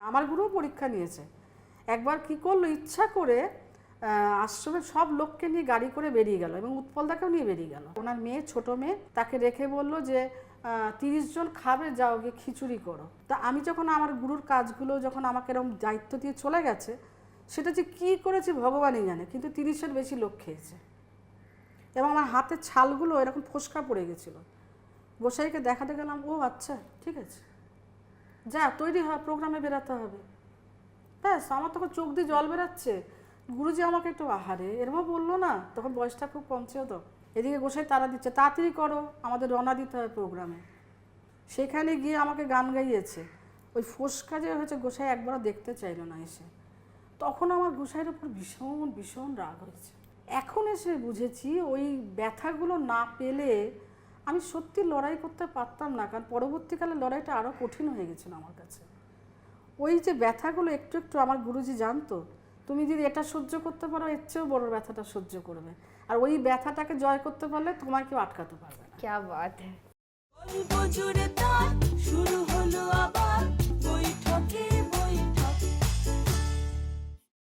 আমার গুরুও পরীক্ষা নিয়েছে। একবার কি করলো, ইচ্ছা করে আশ্রমের সব লোককে নিয়ে গাড়ি করে বেরিয়ে গেল এবং উৎপলদাকেও নিয়ে বেরিয়ে গেল। ওনার মেয়ে, ছোট মেয়ে, তাকে রেখে বলল যে 30 জন খাবে, যাও গিয়ে খিচুড়ি করো। তা আমি যখন আমার গুরুর কাজগুলো যখন আমাকে এরকম দায়িত্ব দিয়ে চলে গেছে, সেটা যে কী করেছি ভগবানই জানে, কিন্তু 30-এর বেশি লোক খেয়েছে এবং আমার হাতের ছালগুলো এরকম ফোসকা পড়ে গেছিলো। গোসাইকে দেখাতে গেলাম, ও আচ্ছা ঠিক আছে, যা তৈরি হয়, প্রোগ্রামে বেরাতে হবে। ব্যাস, আমার তখন চোখ দিয়ে জল বেরাচ্ছে। গুরুজি আমাকে একটু আহারে এরমও বললো না, তখন বয়সটা খুব কম ছিল তো। এদিকে গোসাই তারা দিচ্ছে, তাড়াতাড়ি করো, আমাদের রওনা দিতে হয় প্রোগ্রামে। সেখানে গিয়ে আমাকে গান গাইয়েছে। ওই ফোসকা যে হয়েছে, গোসাই একবারও দেখতে চাইলো না এসে। তখন আমার গোসাইয়ের ওপর ভীষণ ভীষণ রাগ হয়েছে। এখন এসে বুঝেছি ওই ব্যথাগুলো না পেলে আমি সত্যি লড়াই করতে পারতাম না, কারণ পরবর্তীকালে লড়াইটা আরও কঠিন হয়ে গেছিলো আমার কাছে। ওই যে ব্যথাগুলো একটু একটু আমার গুরুজি জানতো, তুমি যদি এটা সহ্য করতে পারো, এর চেয়েও বড় ব্যথাটা সহ্য করবে, আর ওই ব্যথাটাকে জয় করতে পারলে তোমার কেউ আটকাতে পারবে না। क्या बात है। শুরু হলো